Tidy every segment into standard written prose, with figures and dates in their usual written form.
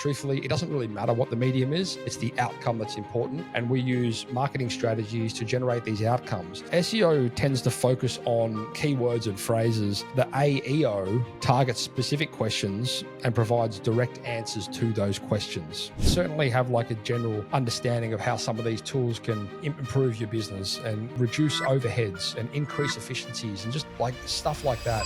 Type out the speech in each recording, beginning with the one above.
truthfully, it doesn't really matter what the medium is. It's the outcome that's important. And we use marketing strategies to generate these outcomes. SEO tends to focus on keywords and phrases. The AEO targets specific questions and provides direct answers to those questions. Certainly have like a general understanding of how some of these tools can improve your business and reduce overheads and increase efficiencies and just like stuff like that.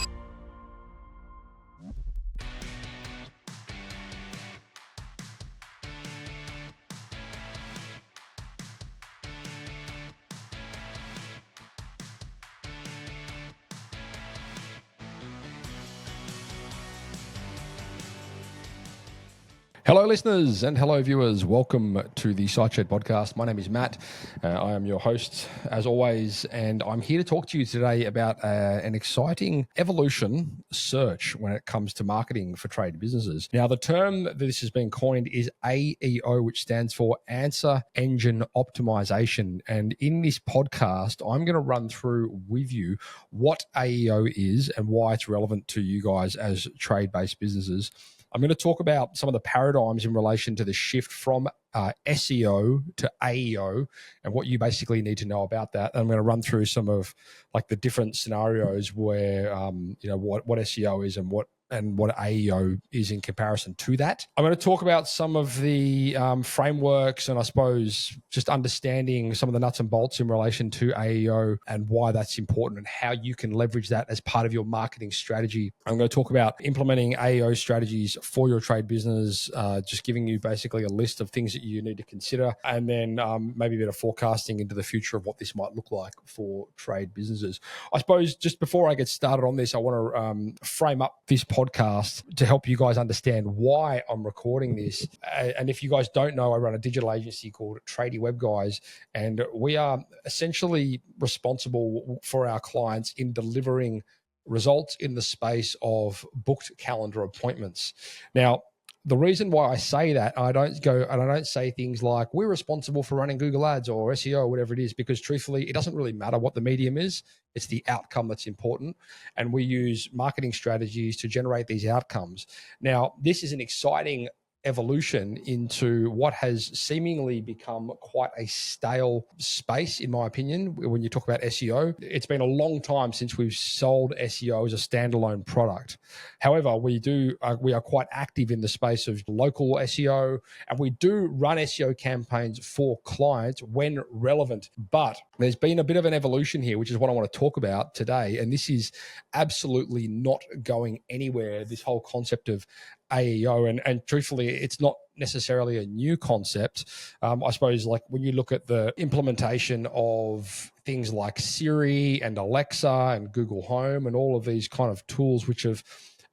Hello, listeners, and hello, viewers. Welcome to the SiteShed podcast. My name is Matt. I am your host, as always, and I'm here to talk to you today about an exciting evolution search when it comes to marketing for trade businesses. Now, the term that this has been coined is AEO, which stands for Answer Engine Optimization. And in this podcast, I'm going to run through with you what AEO is and why it's relevant to you guys as trade-based businesses. I'm going to talk about some of the paradigms in relation to the shift from SEO to AEO and what you basically need to know about that. And I'm going to run through some of like the different scenarios where, what SEO is and what AEO is in comparison to that. I'm going to talk about some of the frameworks and I suppose just understanding some of the nuts and bolts in relation to AEO and why that's important and how you can leverage that as part of your marketing strategy. I'm going to talk about implementing AEO strategies for your trade business, just giving you basically a list of things that you need to consider, and then maybe a bit of forecasting into the future of what this might look like for trade businesses. I suppose just before I get started on this, I want to frame up this podcast to help you guys understand why I'm recording this. And if you guys don't know, I run a digital agency called Tradie Web Guys, and we are essentially responsible for our clients in delivering results in the space of booked calendar appointments. Now, the reason why I say that, I don't say things like we're responsible for running Google Ads or SEO or whatever it is, because truthfully, it doesn't really matter what the medium is. It's the outcome that's important. And we use marketing strategies to generate these outcomes. Now, this is an exciting evolution into what has seemingly become quite a stale space, in my opinion, when you talk about SEO. It's been a long time since we've sold SEO as a standalone product. However, we are quite active in the space of local SEO, and we do run SEO campaigns for clients when relevant. But there's been a bit of an evolution here, which is what I want to talk about today. And this is absolutely not going anywhere, this whole concept of AEO. And truthfully, it's not necessarily a new concept. I suppose like when you look at the implementation of things like Siri and Alexa and Google Home and all of these kind of tools which have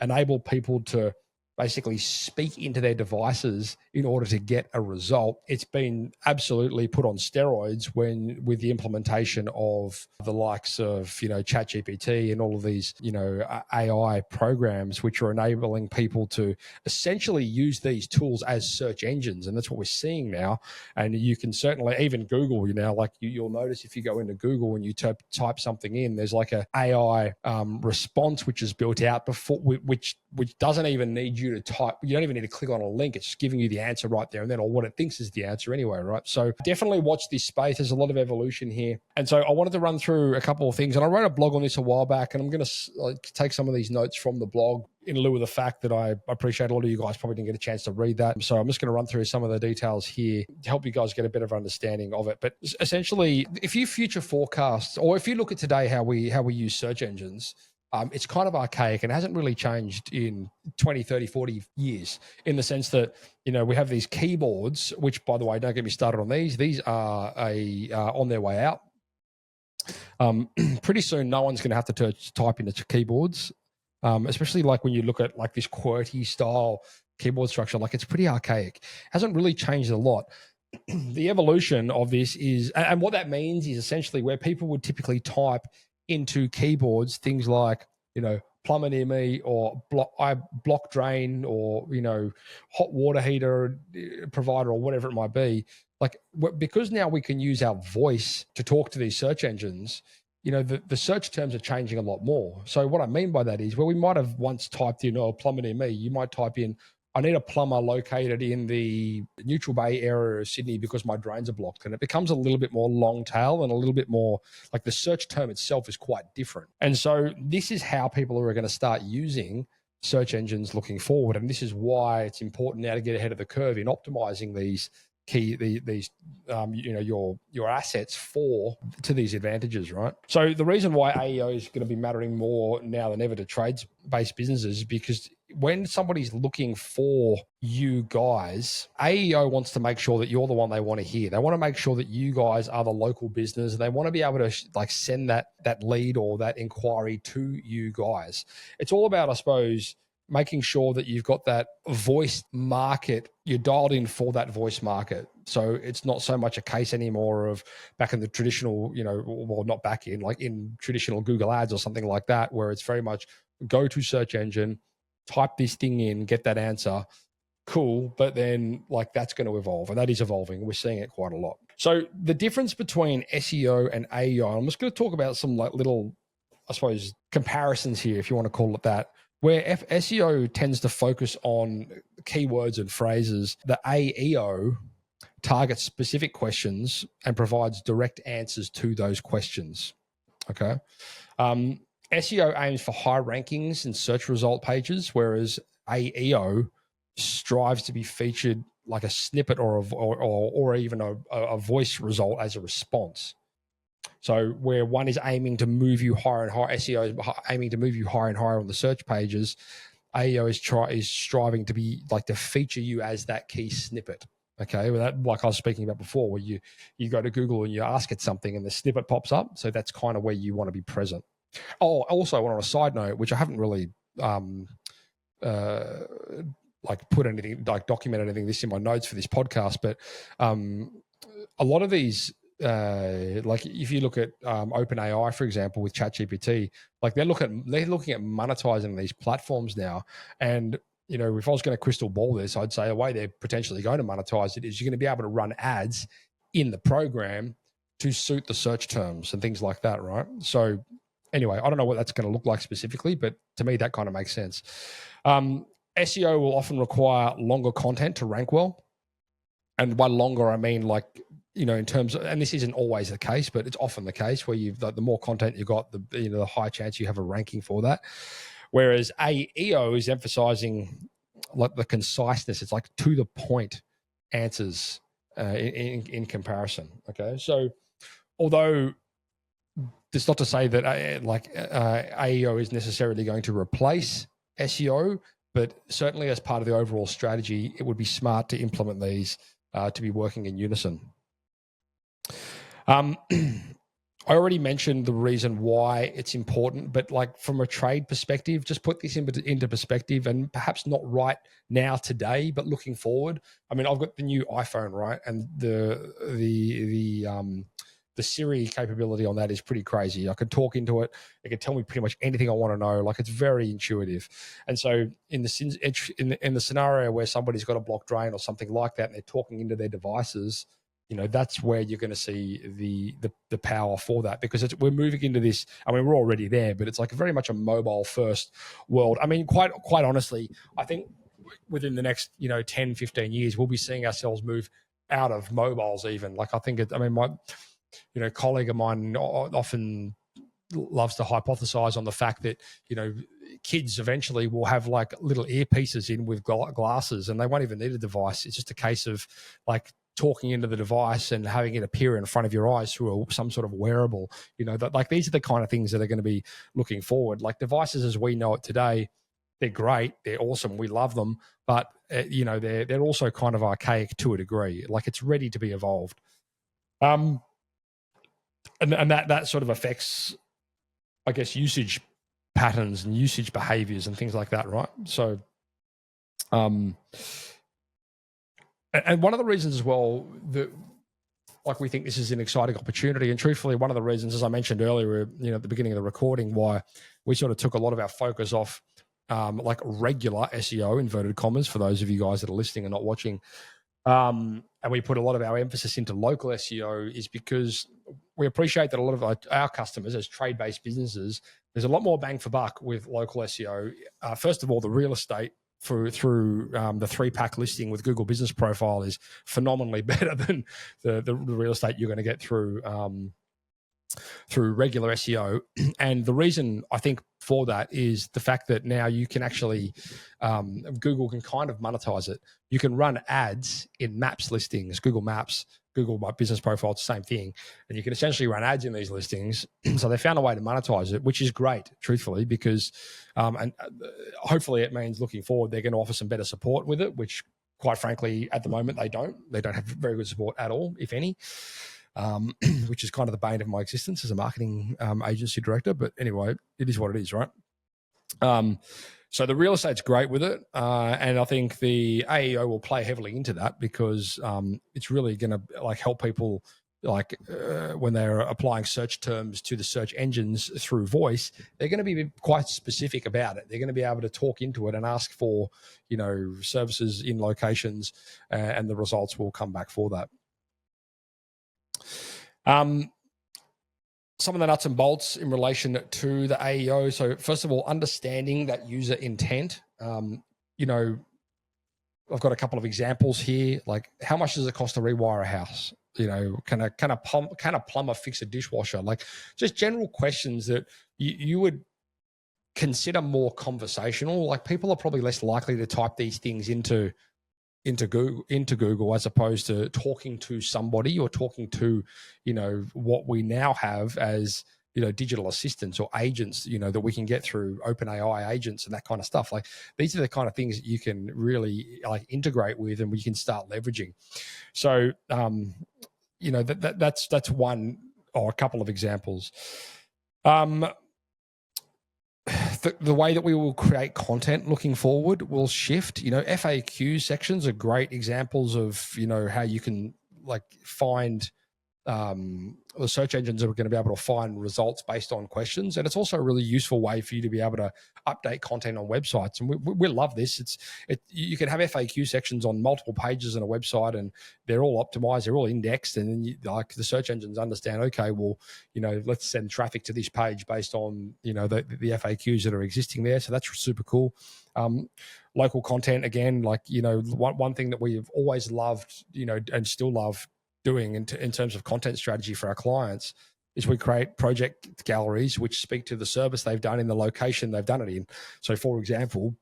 enabled people to basically speak into their devices in order to get a result, it's been absolutely put on steroids with the implementation of the likes of, ChatGPT and all of these, AI programs, which are enabling people to essentially use these tools as search engines. And that's what we're seeing now. And you can certainly, even Google, you'll notice if you go into Google and you type something in, there's like a AI response, which is built out before, which doesn't even need you to type. You don't even need to click on a link. It's just giving you the answer right there and then, or what it thinks is the answer anyway, right? So definitely watch this space. There's a lot of evolution here. And so I wanted to run through a couple of things. And I wrote a blog on this a while back, and I'm going to take some of these notes from the blog in lieu of the fact that I appreciate a lot of you guys probably didn't get a chance to read that. So I'm just going to run through some of the details here to help you guys get a bit of understanding of it. But essentially, if you future forecast, or if you look at today how we use search engines, it's kind of archaic and hasn't really changed in 20, 30, 40 years, in the sense that, we have these keyboards, which, by the way, don't get me started on these. These are on their way out. Pretty soon, no one's going to have to type into keyboards, especially like when you look at like this QWERTY style keyboard structure. Like, it's pretty archaic. Hasn't really changed a lot. The evolution of this is, and what that means is essentially where people would typically type into keyboards things like, plumber near me, or block drain, or, hot water heater provider, or whatever it might be. Like, because now we can use our voice to talk to these search engines, the search terms are changing a lot more. So what I mean by that is, where we might have once typed in, plumber near me, you might type in, I need a plumber located in the Neutral Bay area of Sydney because my drains are blocked. And it becomes a little bit more long tail and a little bit more like the search term itself is quite different. And so this is how people are going to start using search engines looking forward. And this is why it's important now to get ahead of the curve in optimizing these your assets to these advantages, right? So the reason why AEO is going to be mattering more now than ever to trades-based businesses is because when somebody's looking for you guys, AEO wants to make sure that you're the one they want to hear. They want to make sure that you guys are the local business. They want to be able to send that lead or that inquiry to you guys. It's all about, I suppose, making sure that you've got that voice market, you're dialed in for that voice market. So it's not so much a case anymore of back in the traditional, well, not back in, like in traditional Google ads or something like that, where it's very much go to search engine, type this thing in, get that answer. Cool. But then that's going to evolve, and that is evolving. We're seeing it quite a lot. So the difference between SEO and AEO, I'm just going to talk about some little, I suppose, comparisons here, if you want to call it that. Where SEO tends to focus on keywords and phrases, the AEO targets specific questions and provides direct answers to those questions. Okay. SEO aims for high rankings in search result pages, whereas AEO strives to be featured like a snippet or even a voice result as a response. So where one is aiming to move you higher and higher, SEO is aiming to move you higher and higher on the search pages, AEO is striving to be to feature you as that key snippet. Okay, well, that, like I was speaking about before, where you go to Google and you ask it something and the snippet pops up. So that's kind of where you want to be present. Oh, also on a side note, which I haven't really put anything, documented anything this in my notes for this podcast, but a lot of these, if you look at OpenAI, for example, with ChatGPT, they're looking at monetizing these platforms now. And if I was going to crystal ball this, I'd say a way they're potentially going to monetize it is you're going to be able to run ads in the program to suit the search terms and things like that, right? So anyway, I don't know what that's going to look like specifically, but to me, that kind of makes sense. SEO will often require longer content to rank well. And by longer, I mean in terms of, and this isn't always the case, but it's often the case where the more content you've got, the higher chance you have a ranking for that. Whereas AEO is emphasizing the conciseness. It's to the point answers in comparison. Okay. So although it's not to say that AEO is necessarily going to replace SEO, but certainly as part of the overall strategy, it would be smart to implement these to be working in unison. I already mentioned the reason why it's important, but from a trade perspective, just put this into perspective, and perhaps not right now today, but looking forward. I mean, I've got the new iPhone, right? And the Siri capability on that is pretty crazy. I could talk into it. It could tell me pretty much anything I want to know. It's very intuitive. And so in the scenario where somebody's got a blocked drain or something like that, and they're talking into their devices, that's where you're going to see the power for that, because we're moving into this. I mean, we're already there, but it's very much a mobile first world. I mean, quite honestly, I think within the next 10, 15 years, we'll be seeing ourselves move out of mobiles even. I think my colleague of mine often loves to hypothesize on the fact that kids eventually will have little earpieces in with glasses, and they won't even need a device. It's just a case of talking into the device and having it appear in front of your eyes through some sort of wearable. These are the kind of things that are going to be looking forward. Devices as we know it today, they're great, they're awesome, we love them, but they're also kind of archaic to a degree. It's ready to be evolved. And that sort of affects, I guess, usage patterns and usage behaviors and things like that, right? So, and one of the reasons as well that we think this is an exciting opportunity, and truthfully, one of the reasons, as I mentioned earlier, at the beginning of the recording, why we sort of took a lot of our focus off regular SEO, inverted commas, for those of you guys that are listening and not watching, and we put a lot of our emphasis into local SEO, is because we appreciate that a lot of our customers, as trade-based businesses, there's a lot more bang for buck with local SEO. First of all, the real estate through the 3-pack listing with Google Business Profile is phenomenally better than the real estate you're going to get through regular SEO. And the reason I think for that is the fact that now you can actually, Google can kind of monetize it. You can run ads in Maps listings, Google Maps, Google My Business Profile, it's the same thing. And you can essentially run ads in these listings. So they found a way to monetize it, which is great, truthfully, because, hopefully it means looking forward, they're going to offer some better support with it, which quite frankly, at the moment, they don't have very good support at all, if any. Which is kind of the bane of my existence as a marketing agency director. But anyway, it is what it is, right? So the real estate's great with it. And I think the AEO will play heavily into that because it's really going to like help people when they're applying search terms to the search engines through voice, they're going to be quite specific about it. They're going to be able to talk into it and ask for, services in locations, and the results will come back for that. Some of the nuts and bolts in relation to the AEO. So first of all, understanding that user intent. I've got a couple of examples here. Like, how much does it cost to rewire a house? Can a plumber fix a dishwasher? Like, just general questions that you would consider more conversational. Like, people are probably less likely to type these things into Google as opposed to talking to somebody or talking to, what we now have as, digital assistants or agents, that we can get through OpenAI agents and that kind of stuff. Like, these are the kind of things that you can really integrate with and we can start leveraging. So, that's one or a couple of examples. The way that we will create content looking forward will shift. FAQ sections are great examples of, how you can find the search engines are going to be able to find results based on questions. And it's also a really useful way for you to be able to update content on websites. And we love this. You can have FAQ sections on multiple pages on a website and they're all optimized, they're all indexed. And then the search engines understand, okay, well, let's send traffic to this page based on, the FAQs that are existing there. So that's super cool. Local content, again, one thing that we've always loved, and still love doing in terms of content strategy for our clients is we create project galleries which speak to the service they've done in the location they've done it in. So, for example,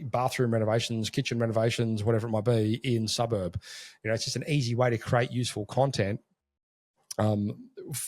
bathroom renovations, kitchen renovations, whatever it might be in suburb. It's just an easy way to create useful content,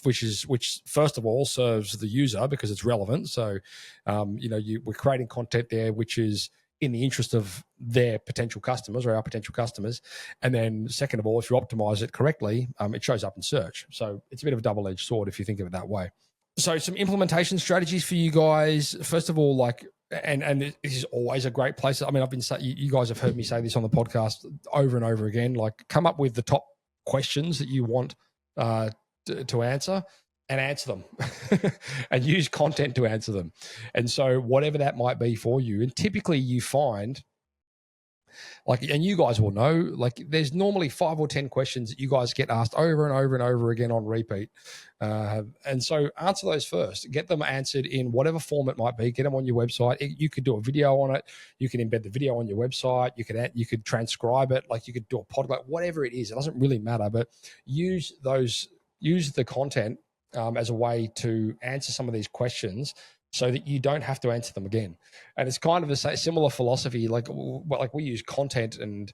which first of all serves the user because it's relevant. So, we're creating content there which is in the interest of their potential customers or our potential customers. And then second of all, if you optimize it correctly, it shows up in search. So it's a bit of a double-edged sword if you think of it that way. So some implementation strategies for you guys. First of all, and this is always a great place. I mean, you guys have heard me say this on the podcast over and over again, come up with the top questions that you want to answer and answer them and use content to answer them. And so whatever that might be for you, and typically you find and you guys will know, there's normally 5 or 10 questions that you guys get asked over and over and over again on repeat. And so answer those first, get them answered in whatever form it might be, get them on your website. You could do a video on it. You can embed the video on your website. You could transcribe it. You could do a podcast, whatever it is. It doesn't really matter, but use the content as a way to answer some of these questions so that you don't have to answer them again. And it's kind of a similar philosophy, like we use content and,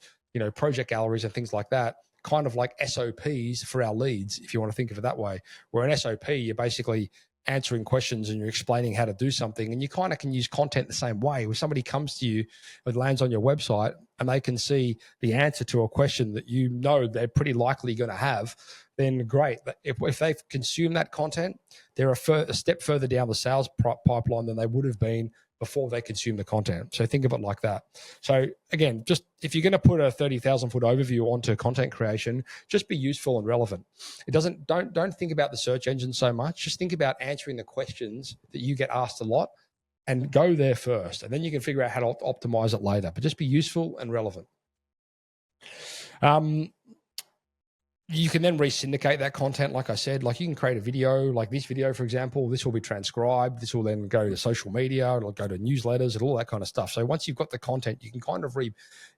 project galleries and things like that, kind of like SOPs for our leads, if you want to think of it that way. Where an SOP, you're basically answering questions and you're explaining how to do something. And you kind of can use content the same way. When somebody comes to you, it lands on your website and they can see the answer to a question that they're pretty likely going to have, then great. If they've consumed that content, they're a step further down the sales pipeline than they would have been before they consume the content. So think of it like that. So again, just if you're going to put a 30,000 foot overview onto content creation, just be useful and relevant. Don't think about the search engine so much. Just think about answering the questions that you get asked a lot and go there first. And then you can figure out how to optimize it later, but just be useful and relevant. you can then re-syndicate that content. Like I said, like you can create a video like this video, for example. This will be transcribed. This will then go to social media. It'll go to newsletters and all that kind of stuff. So once you've got the content, you can kind of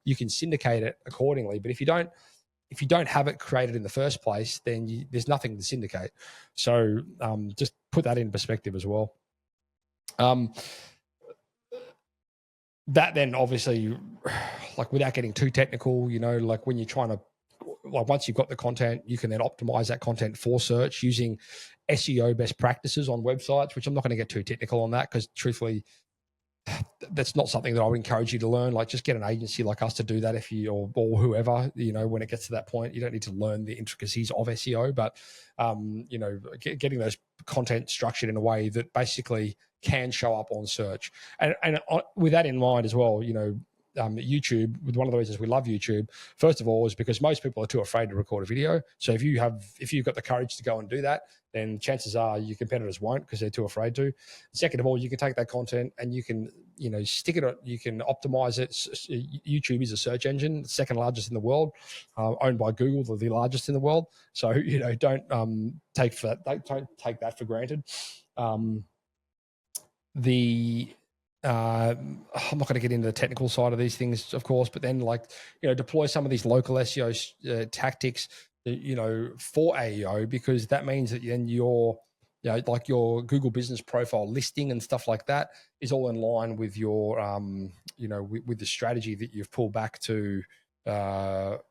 you can syndicate it accordingly. But if you don't have it created in the first place, then there's nothing to syndicate. So just put that in perspective as well. That then obviously, like without getting too technical, like when you're trying to, like once you've got the content, you can then optimize that content for search using SEO best practices on websites, which I'm not going to get too technical on that because truthfully, that's not something that I would encourage you to learn. Like just get an agency like us to do that if you, or whoever, when it gets to that point, you don't need to learn the intricacies of SEO, but, getting those content structured in a way that basically can show up on search. And with that in mind as well, YouTube, one of the reasons we love YouTube, first of all, is because most people are too afraid to record a video. So if you've got the courage to go and do that, then chances are your competitors won't because they're too afraid to. Second of all, you can take that content and you can, stick it, you can optimize it. YouTube is a search engine, the second largest in the world, owned by Google, the largest in the world. So, don't take that for granted. I'm not going to get into the technical side of these things, of course, but then deploy some of these local SEO tactics, for AEO, because that means that then your Google business profile listing and stuff like that is all in line with your, with the strategy that you've pulled back to, the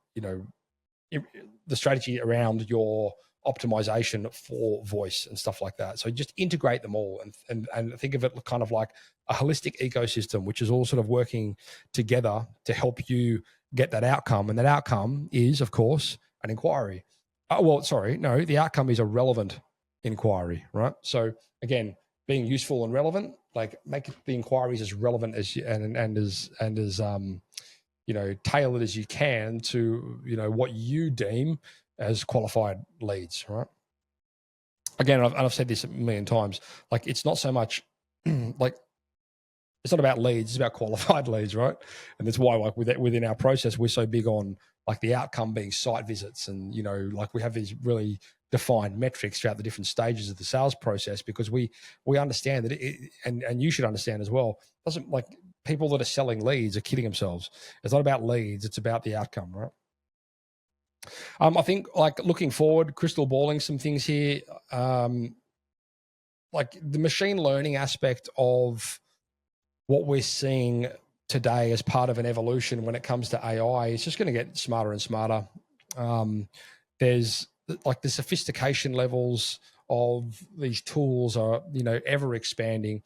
strategy around your optimization for voice and stuff like that. So just integrate them all and think of it kind of like a holistic ecosystem, which is all sort of working together to help you get that outcome. And that outcome is, of course, an inquiry. The outcome is a relevant inquiry, right? So again, being useful and relevant, like make the inquiries as relevant as tailored as you can to, what you deem as qualified leads, right? Again, I've said this a million times, like it's not so much like it's not about leads, it's about qualified leads, right? And that's why within our process, we're so big on like the outcome being site visits. And, like we have these really defined metrics throughout the different stages of the sales process, because we understand that and you should understand as well, doesn't like people that are selling leads are kidding themselves. It's not about leads, it's about the outcome, right? I think like looking forward, crystal balling some things here, like the machine learning aspect of what we're seeing today as part of an evolution when it comes to AI is just going to get smarter and smarter. There's like the sophistication levels of these tools are, ever expanding,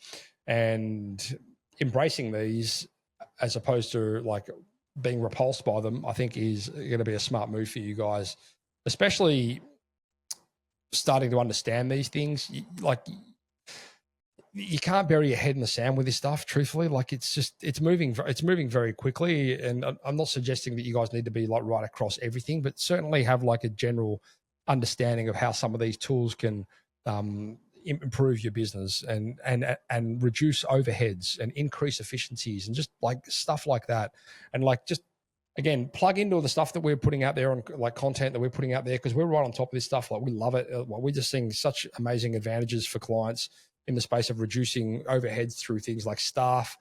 and embracing these as opposed to like being repulsed by them, I think is going to be a smart move for you guys, especially starting to understand these things. Like you can't bury your head in the sand with this stuff, truthfully. Like it's moving very quickly. And I'm not suggesting that you guys need to be like right across everything, but certainly have like a general understanding of how some of these tools can improve your business and reduce overheads and increase efficiencies and just like stuff like that. And like, just again, plug into the stuff that we're putting out there on like content that we're putting out there, because we're right on top of this stuff. Like we love it. We're just seeing such amazing advantages for clients in the space of reducing overheads through things like staff,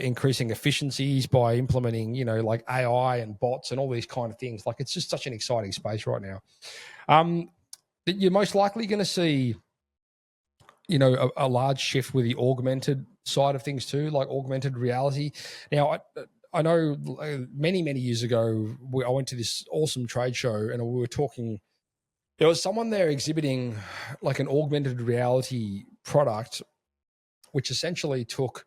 increasing efficiencies by implementing, like AI and bots and all these kind of things. Like it's just such an exciting space right now. You're most likely going to see, a large shift with the augmented side of things too, like augmented reality. Now, I know many, many years ago, I went to this awesome trade show and we were talking, there was someone there exhibiting like an augmented reality product, which essentially took,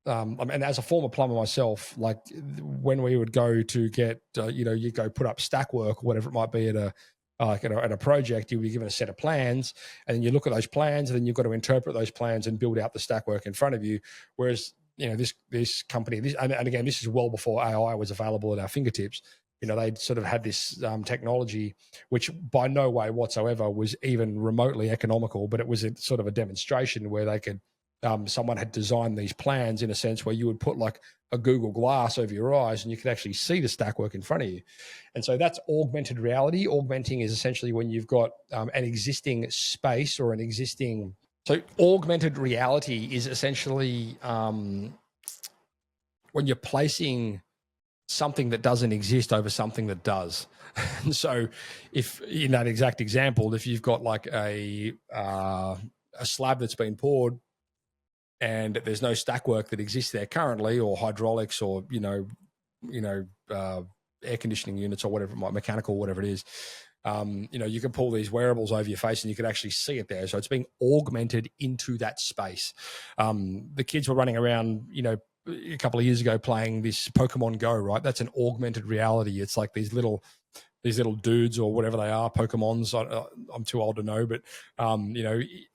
and as a former plumber myself, like when we would go to get, you go put up stack work or whatever it might be at a project, you'll be given a set of plans, and then you look at those plans, and then you've got to interpret those plans and build out the stack work in front of you. Whereas, this company, and again, this is well before AI was available at our fingertips. They'd sort of had this technology, which by no way whatsoever was even remotely economical, but it was sort of a demonstration where they could someone had designed these plans in a sense where you would put like a Google Glass over your eyes and you could actually see the stack work in front of you. And so that's augmented reality. Augmenting is essentially when you've got an existing space or an existing. So augmented reality is essentially when you're placing something that doesn't exist over something that does. So if in that exact example, if you've got like a slab that's been poured and there's no stack work that exists there currently, or hydraulics, or air conditioning units or whatever, mechanical, whatever it is, you can pull these wearables over your face and you can actually see it there. So it's being augmented into that space. The kids were running around, a couple of years ago playing this Pokemon Go, right? That's an augmented reality. It's like these little dudes or whatever they are, Pokemons. I'm too old to know, but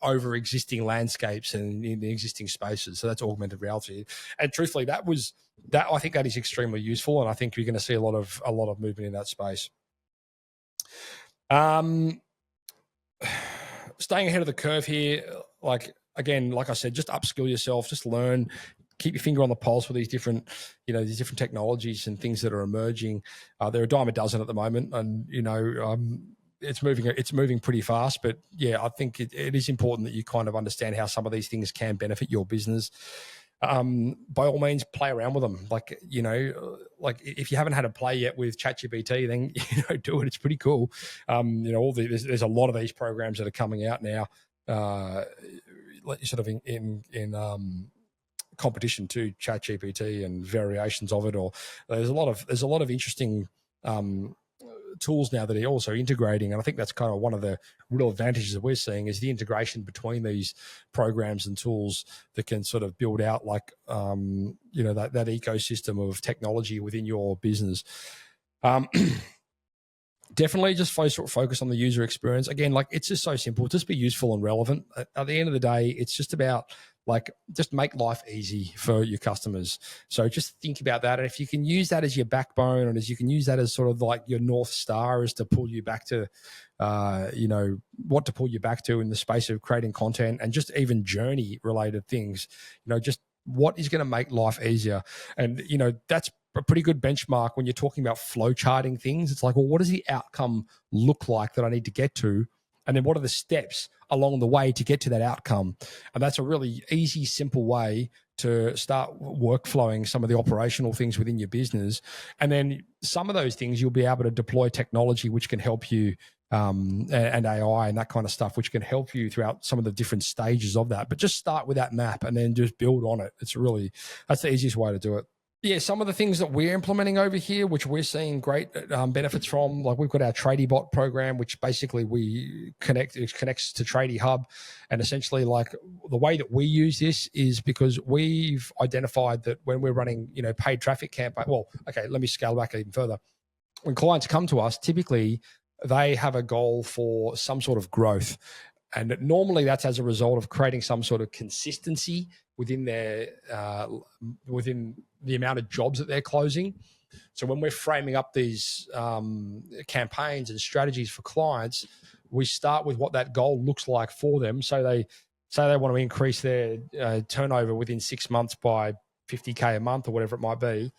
over existing landscapes and in the existing spaces. So that's augmented reality. And truthfully, I think that is extremely useful, and I think you're going to see a lot of movement in that space. Staying ahead of the curve here, like I said, just upskill yourself, just learn. Keep your finger on the pulse with these different technologies and things that are emerging. They're a dime a dozen at the moment, and it's moving pretty fast. But yeah, I think it is important that you kind of understand how some of these things can benefit your business. By all means, play around with them. Like if you haven't had a play yet with ChatGPT, then do it. It's pretty cool. There's a lot of these programs that are coming out now, sort of in competition to ChatGPT and variations of it, or there's a lot of interesting tools now that are also integrating, and I think that's kind of one of the real advantages that we're seeing is the integration between these programs and tools that can sort of build out like that ecosystem of technology within your business. Definitely just focus on the user experience. Again, like it's just so simple. Just be useful and relevant. At the end of the day, it's just about just make life easy for your customers. So just think about that. And if you can use that as your backbone, and as you can use that as sort of like your North Star as to pull you back to, what to pull you back to in the space of creating content and just even journey related things, just what is going to make life easier. And, that's a pretty good benchmark when you're talking about flow charting things. It's like, well, what does the outcome look like that I need to get to? And then what are the steps along the way to get to that outcome? And that's a really easy, simple way to start workflowing some of the operational things within your business. And then some of those things you'll be able to deploy technology which can help you, and AI and that kind of stuff, which can help you throughout some of the different stages of that. But just start with that map and then just build on it. That's the easiest way to do it. Yeah, some of the things that we're implementing over here, which we're seeing great benefits from, like we've got our TradieBot program, which basically it connects to Tradie Hub. And essentially, like the way that we use this is because we've identified that when we're running, paid traffic campaign. Well, okay, let me scale back even further. When clients come to us, typically they have a goal for some sort of growth. And normally that's as a result of creating some sort of consistency within within the amount of jobs that they're closing. So when we're framing up these campaigns and strategies for clients, we start with what that goal looks like for them. So they say they want to increase their turnover within 6 months by 50K a month or whatever it might be.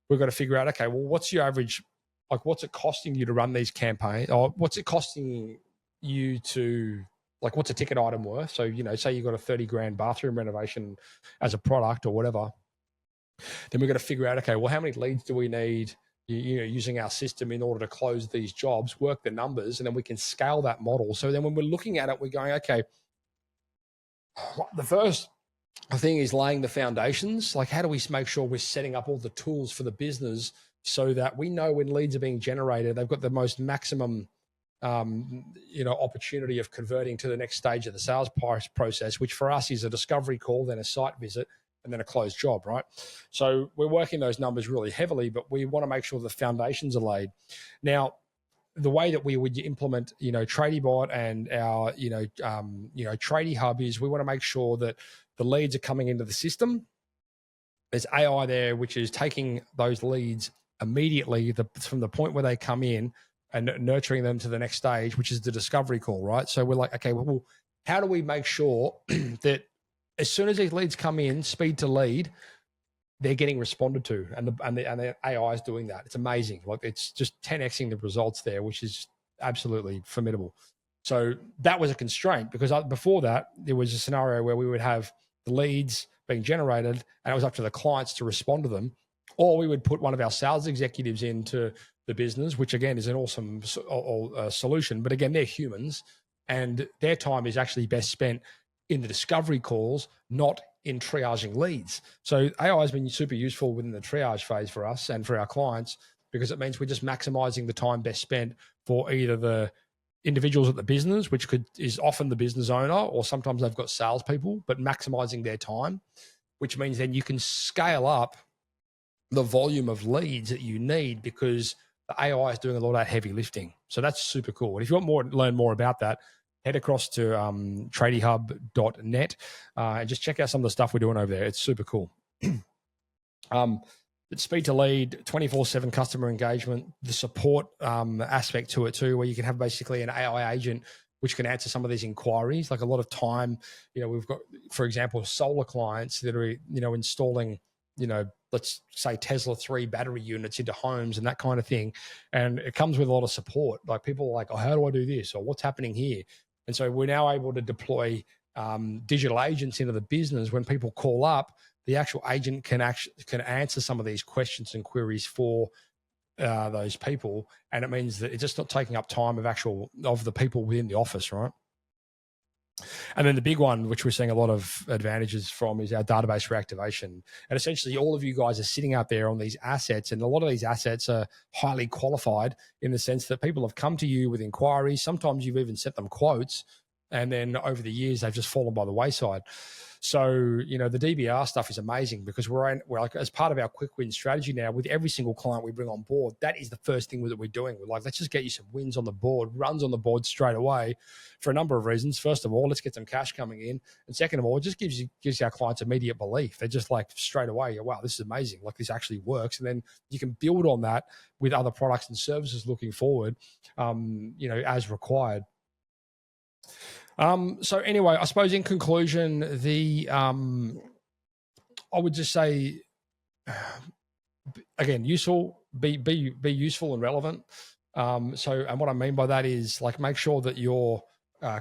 We've got to figure out, okay, well, what's your average, like what's it costing you to run these campaigns, or what's it costing you to, like what's a ticket item worth? So, say you've got a 30 grand bathroom renovation as a product or whatever. Then we've got to figure out, okay, well, how many leads do we need, using our system in order to close these jobs, work the numbers, and then we can scale that model. So then when we're looking at it, we're going, okay, the first thing is laying the foundations. Like, how do we make sure we're setting up all the tools for the business so that we know when leads are being generated, they've got the most maximum opportunity of converting to the next stage of the sales process, which for us is a discovery call, then a site visit, and then a closed job, right? So we're working those numbers really heavily, but we want to make sure the foundations are laid. Now, the way that we would implement, TradieBot and our, Tradie Hub is we want to make sure that the leads are coming into the system. There's AI there, which is taking those leads immediately from the point where they come in and nurturing them to the next stage, which is the discovery call, right? So we're like, okay, well, how do we make sure that as soon as these leads come in, speed to lead, they're getting responded to, and the AI is doing that. It's amazing. Like, it's just 10xing the results there, which is absolutely formidable. So that was a constraint, because before that, there was a scenario where we would have the leads being generated and it was up to the clients to respond to them, or we would put one of our sales executives into the business, which again is an awesome solution. But again, they're humans, and their time is actually best spent in the discovery calls, not in triaging leads. So AI has been super useful within the triage phase for us and for our clients, because it means we're just maximizing the time best spent for either the individuals at the business, which is often the business owner, or sometimes they've got salespeople, but maximizing their time, which means then you can scale up the volume of leads that you need, because the AI is doing a lot of that heavy lifting. So that's super cool. And if you want learn more about that, head across to tradiehub.net and just check out some of the stuff we're doing over there. It's super cool. Speed to lead, 24/7 customer engagement, the support aspect to it too, where you can have basically an AI agent which can answer some of these inquiries. Like, a lot of time, we've got, for example, solar clients that are, installing, let's say Tesla 3 battery units into homes and that kind of thing. And it comes with a lot of support. Like, people are like, oh, how do I do this? Or what's happening here? And so we're now able to deploy digital agents into the business. When people call up, the actual agent can answer some of these questions and queries for those people. And it means that it's just not taking up time of the people within the office, right? And then the big one, which we're seeing a lot of advantages from, is our database reactivation. And essentially, all of you guys are sitting out there on these assets, and a lot of these assets are highly qualified in the sense that people have come to you with inquiries. Sometimes you've even sent them quotes, and then over the years, they've just fallen by the wayside. So, the DBR stuff is amazing, because we're like, as part of our quick win strategy now, with every single client we bring on board, that is the first thing that we're doing. We're like, let's just get you some wins on the board, runs on the board straight away, for a number of reasons. First of all, let's get some cash coming in. And second of all, it just gives our clients immediate belief. They're just like, straight away, wow, this is amazing. Like, this actually works. And then you can build on that with other products and services looking forward, as required. So anyway, I suppose in conclusion, I would just say, again, useful, be useful and relevant. And what I mean by that is, like, make sure that your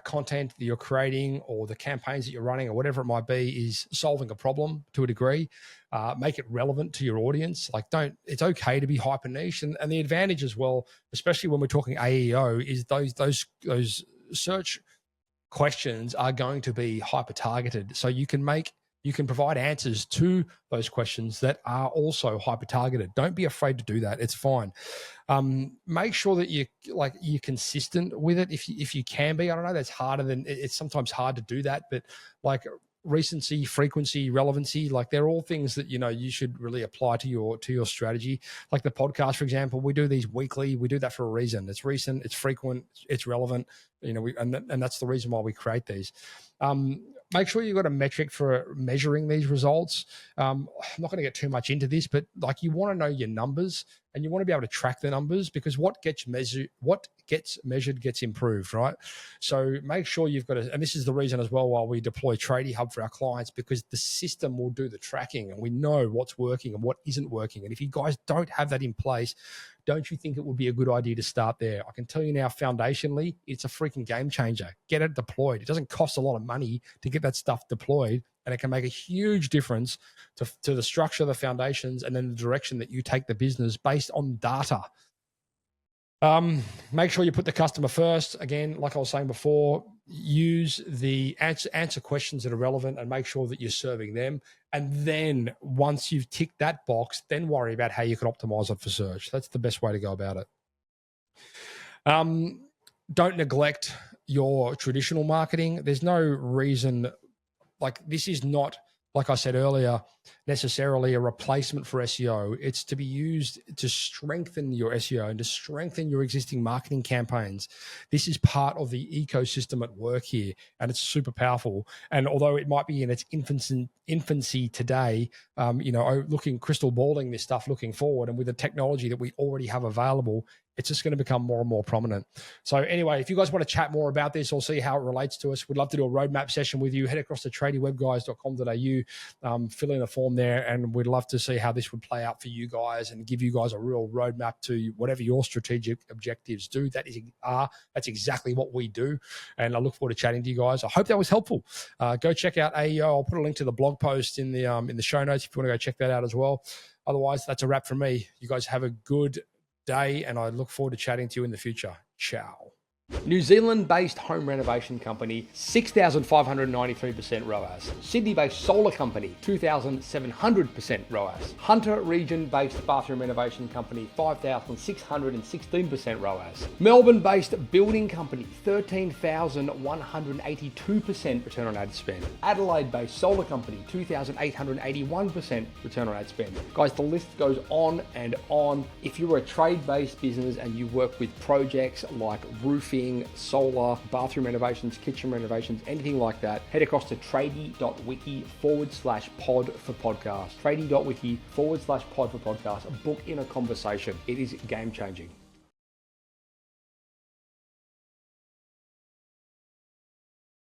content that you're creating, or the campaigns that you're running, or whatever it might be, is solving a problem to a degree. Make it relevant to your audience. Like, it's okay to be hyper niche. And the advantage as well, especially when we're talking AEO, is those search questions are going to be hyper targeted. So you can provide answers to those questions that are also hyper targeted. Don't be afraid to do that. It's fine. Make sure that you're consistent with it. If you can be, I don't know, that's harder than it's sometimes hard to do that, but like recency, frequency, relevancy, like, they're all things that, you should really apply to your strategy. Like the podcast, for example, we do these weekly. We do that for a reason. It's recent, it's frequent, it's relevant, and that's the reason why we create these. Make sure you've got a metric for measuring these results. I'm not going to get too much into this, but like, you want to know your numbers, and you want to be able to track the numbers, because what gets measured gets improved, right? So make sure you've got and this is the reason as well why we deploy Tradie Hub for our clients, because the system will do the tracking, and we know what's working and what isn't working. And if you guys don't have that in place, don't you think it would be a good idea to start there? I can tell you now, foundationally, it's a freaking game changer. Get it deployed. It doesn't cost a lot of money to get that stuff deployed, and it can make a huge difference to the structure, the foundations, and then the direction that you take the business based on data. Make sure you put the customer first. Again, like I was saying before, use the answer questions that are relevant, and make sure that you're serving them. And then once you've ticked that box, then worry about how you can optimize it for search. That's the best way to go about it. Don't neglect your traditional marketing. There's no reason, like, this is not, like I said earlier, necessarily a replacement for SEO. It's to be used to strengthen your SEO and to strengthen your existing marketing campaigns. This is part of the ecosystem at work here, and it's super powerful. And although it might be in its infancy today, looking crystal balling this stuff looking forward, and with the technology that we already have available, it's just going to become more and more prominent. So anyway, if you guys want to chat more about this or see how it relates to us, we'd love to do a roadmap session with you. Head across to tradiewebguys.com.au, fill in a form there, and we'd love to see how this would play out for you guys and give you guys a real roadmap to whatever your strategic objectives do. That's exactly what we do, and I look forward to chatting to you guys. I hope that was helpful. Go check out AEO. I'll put a link to the blog post in the show notes if you want to go check that out as well. Otherwise, that's a wrap from me. You guys have a good day, and I look forward to chatting to you in the future. Ciao. New Zealand-based home renovation company, 6,593% ROAS. Sydney-based solar company, 2,700% ROAS. Hunter region-based bathroom renovation company, 5,616% ROAS. Melbourne-based building company, 13,182% return on ad spend. Adelaide-based solar company, 2,881% return on ad spend. Guys, the list goes on and on. If you're a trade-based business and you work with projects like roofing, solar, bathroom renovations, kitchen renovations, anything like that, head across to tradie.wiki/pod for podcast. Tradie.wiki/pod for podcast. Book in a conversation. It is game changing.